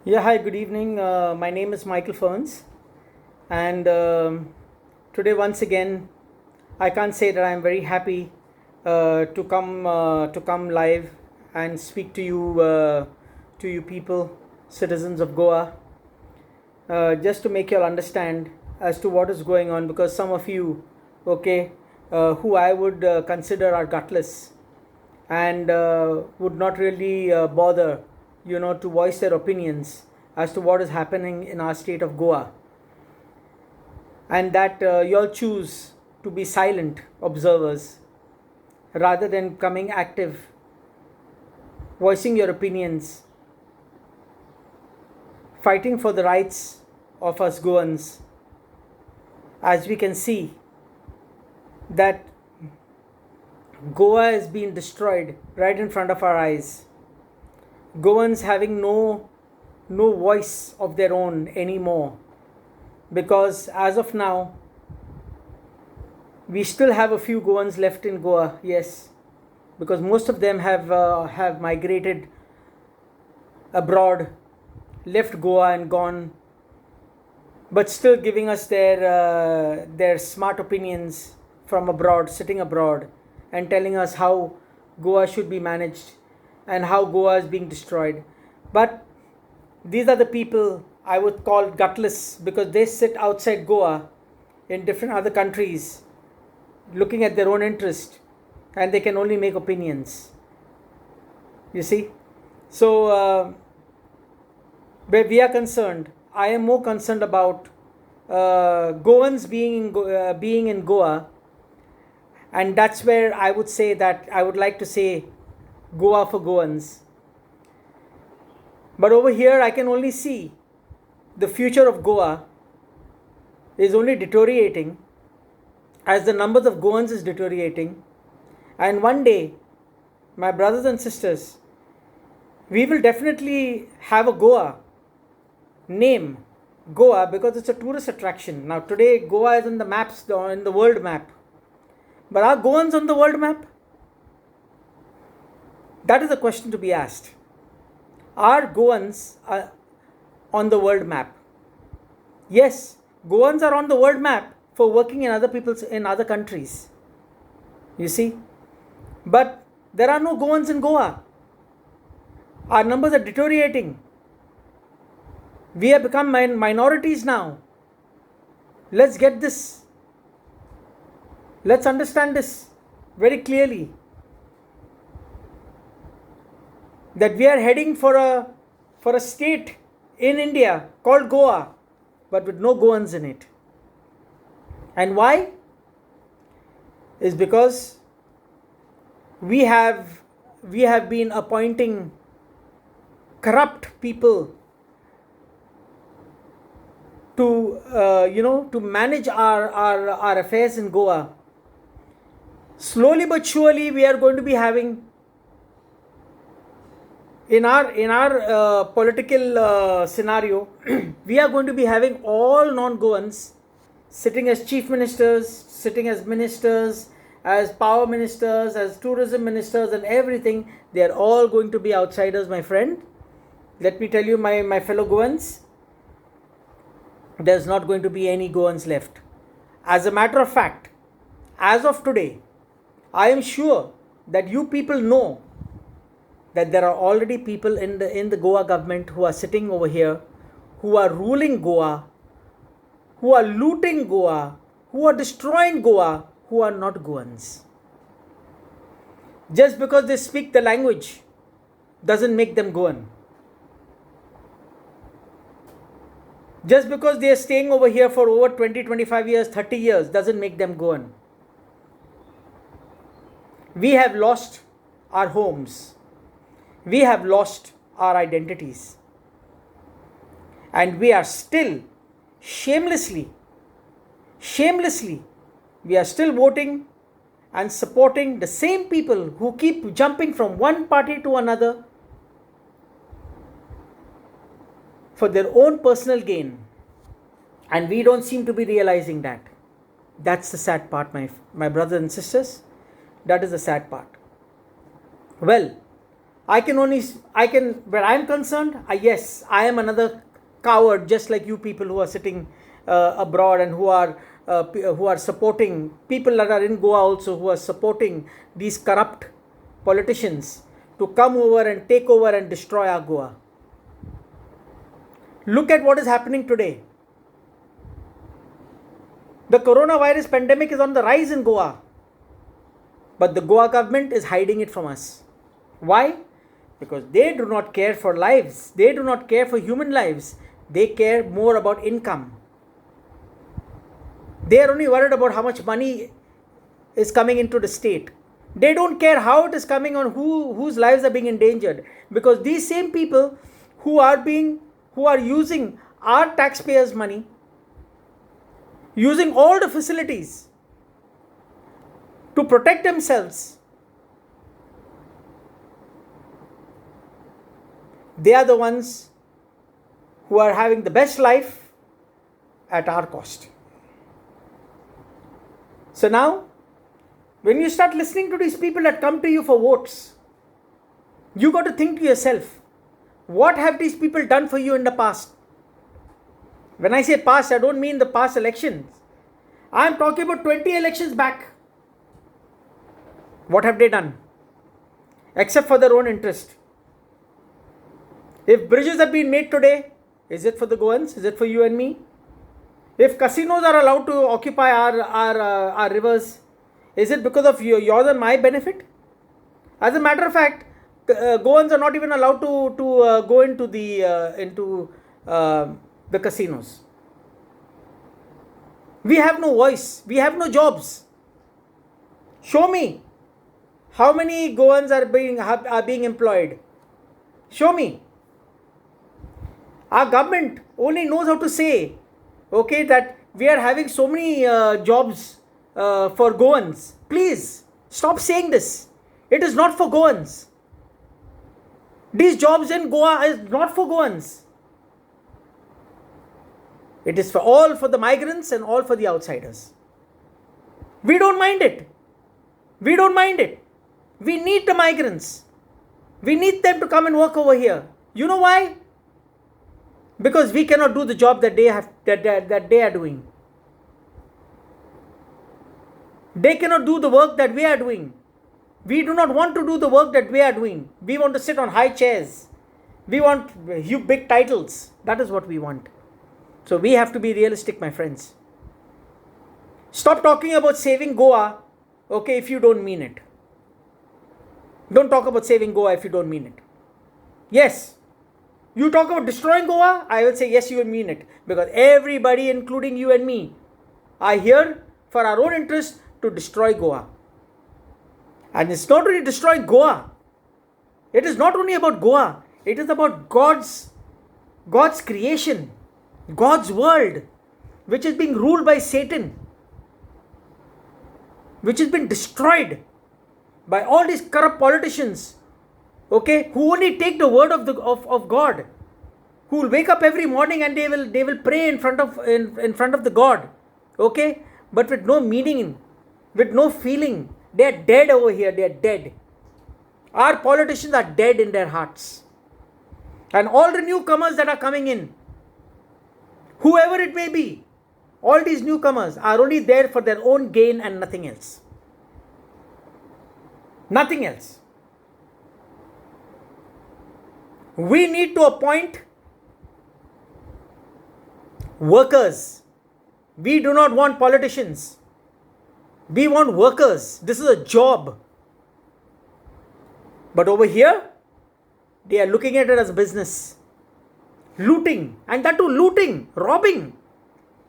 Yeah, hi, good evening. My name is Michael Ferns, and today, once again, I can't say that I'm very happy to come live and speak to you people, citizens of Goa, just to make you all understand as to what is going on. Because some of you, okay, who I would consider are gutless and would not really bother, to voice their opinions as to what is happening in our state of Goa, and that you all choose to be silent observers rather than coming active, voicing your opinions, fighting for the rights of us Goans. As we can see that Goa is being destroyed right in front of our eyes. Goans having no voice of their own anymore, because as of now we still have a few Goans left in Goa. Yes, because most of them have migrated abroad, left Goa and gone, but still giving us their smart opinions from abroad, sitting abroad, and telling us how Goa should be managed and how Goa is being destroyed. But these are the people I would call gutless, because they sit outside Goa in different other countries looking at their own interest, and they can only make opinions. You see? So, where we are concerned, I am more concerned about Goans being in Goa, and that's where I would say that I would like to say Goa for Goans. But over here, I can only see the future of Goa is only deteriorating as the numbers of Goans is deteriorating. And one day, my brothers and sisters, we will definitely have a Goa name Goa, because it's a tourist attraction. Now, today, Goa is in the maps, in the world map. But are Goans on the world map? That is a question to be asked. Are Goans on the world map? Yes, Goans are on the world map for working in other countries. You see? But there are no Goans in Goa. Our numbers are deteriorating. We have become minorities now. Let's get this. Let's understand this very clearly. That we are heading for a state in India called Goa, but with no Goans in it. And why? Is because we have been appointing corrupt people to manage our affairs in Goa. Slowly but surely, we are going to be having in our political scenario, we are going to be having all non-Goans sitting as chief ministers, sitting as ministers, as power ministers, as tourism ministers, and everything. They are all going to be outsiders, my friend. Let me tell you, my fellow Goans, there's not going to be any Goans left. As a matter of fact, as of today, I am sure that you people know that there are already people in the Goa government who are sitting over here, who are ruling Goa, who are looting Goa, who are destroying Goa, who are not Goans. Just because they speak the language doesn't make them Goan. Just because they are staying over here for over 20, 25 years, 30 years doesn't make them Goan. We have lost our homes. We have lost our identities. And we are still shamelessly, we are still voting and supporting the same people who keep jumping from one party to another for their own personal gain. And we don't seem to be realizing that. That's the sad part, my brothers and sisters. That is the sad part. Well, where I'm concerned, yes, I am another coward, just like you people who are sitting abroad and who are supporting, people that are in Goa also, who are supporting these corrupt politicians to come over and take over and destroy our Goa. Look at what is happening today. The coronavirus pandemic is on the rise in Goa, but the Goa government is hiding it from us. Why? Because they do not care for lives. They do not care for human lives. They care more about income. They are only worried about how much money is coming into the state. They don't care how it is coming on whose lives are being endangered. Because these same people who are using our taxpayers' money, using all the facilities to protect themselves, they are the ones who are having the best life at our cost. So now, when you start listening to these people that come to you for votes, you got to think to yourself, what have these people done for you in the past? When I say past, I don't mean the past elections. I am talking about 20 elections back. What have they done? Except for their own interest. If bridges have been made today, is it for the Goans? Is it for you and me? If casinos are allowed to occupy our rivers, is it because of yours and my benefit? As a matter of fact, Goans are not even allowed to go into the casinos. We have no voice. We have no jobs. Show me how many Goans are being employed. Show me. Our government only knows how to say, okay, that we are having so many jobs for Goans. Please stop saying this. It is not for Goans. These jobs in Goa is not for Goans. It is for the migrants and all for the outsiders. We don't mind it. We don't mind it. We need the migrants. We need them to come and work over here. You know why? Because we cannot do the job that they are doing. They cannot do the work that we are doing. We do not want to do the work that we are doing. We want to sit on high chairs. We want big titles. That is what we want. So we have to be realistic, my friends. Stop talking about saving Goa, okay, if you don't mean it. Don't talk about saving Goa if you don't mean it. Yes, you talk about destroying Goa, I will say yes, you will mean it. Because everybody, including you and me, are here for our own interest to destroy Goa. And it's not only destroying Goa. It is not only about Goa. It is about God's creation. God's world, which is being ruled by Satan, which has been destroyed by all these corrupt politicians, okay, who only take the word of God, who will wake up every morning and they will pray in front of the God, okay, but with no meaning, with no feeling. They are dead over here. They are dead. Our politicians are dead in their hearts, and all the newcomers that are coming in, whoever it may be, all these newcomers are only there for their own gain and nothing else. Nothing else. We need to appoint workers. We do not want politicians. We want workers. This is a job. But over here, they are looking at it as business. Looting, and that too looting, robbing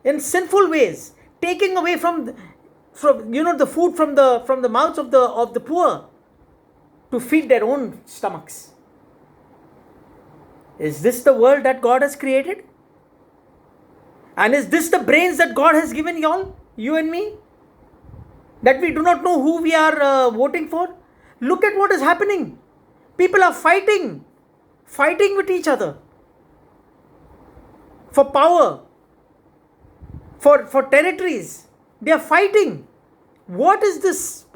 in sinful ways, taking away from the food from the mouths of the poor to feed their own stomachs. Is this the world that God has created? And is this the brains that God has given you and me? That we do not know who we are voting for? Look at what is happening. People are fighting with each other. For power, for territories, they are fighting. What is this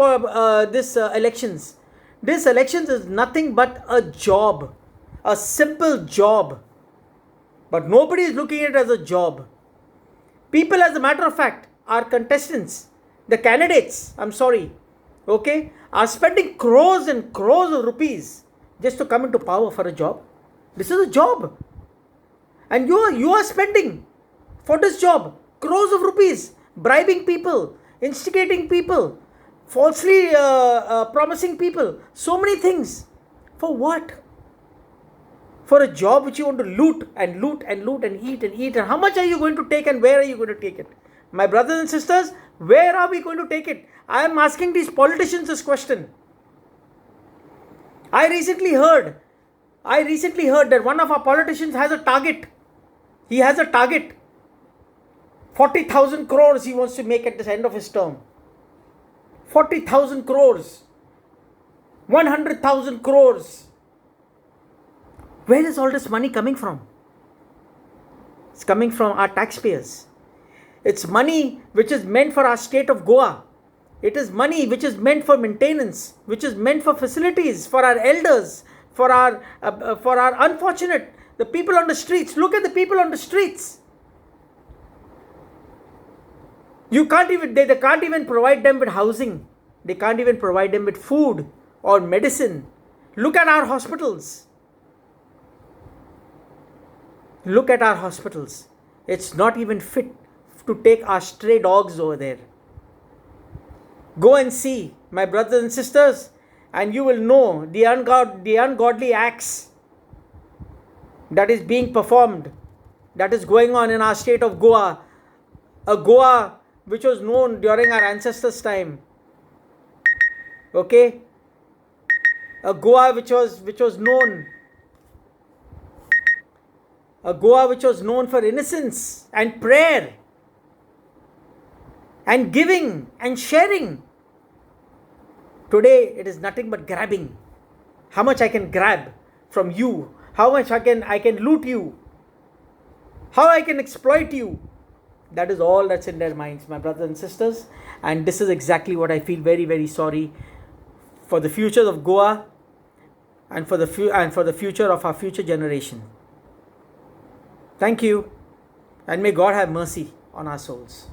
elections? This elections is nothing but a job, a simple job. But nobody is looking at it as a job. People, as a matter of fact, are contestants. The candidates, okay, are spending crores and crores of rupees just to come into power for a job. This is a job. And you are spending for this job crores of rupees, bribing people, instigating people, falsely promising people so many things. For what? For a job which you want to loot and loot and loot and eat and eat. And how much are you going to take and where are you going to take it? My brothers and sisters, where are we going to take it? I am asking these politicians this question. I recently heard that one of our politicians has a target. He has a target. 40,000 crores he wants to make at the end of his term. 40,000 crores. 100,000 crores. Where is all this money coming from? It's coming from our taxpayers. It's money which is meant for our state of Goa. It is money which is meant for maintenance, which is meant for facilities, for our elders, for our unfortunate, the people on the streets. Look at the people on the streets. They can't even provide them with housing. They can't even provide them with food or medicine. Look at our hospitals. Look at our hospitals. It's not even fit to take our stray dogs over there. Go and see, my brothers and sisters, and you will know the ungodly acts that is being performed, that is going on in our state of Goa. A Goa which was known during our ancestors' time. Okay? A Goa which was known. A Goa which was known for innocence and prayer and giving and sharing. Today it is nothing but grabbing. How much I can grab from you, how much I can loot you, how I can exploit you. That is all that's in their minds, my brothers and sisters. And this is exactly what I feel very, very sorry for the future of Goa and for the future of our future generation. Thank you, and may God have mercy on our souls.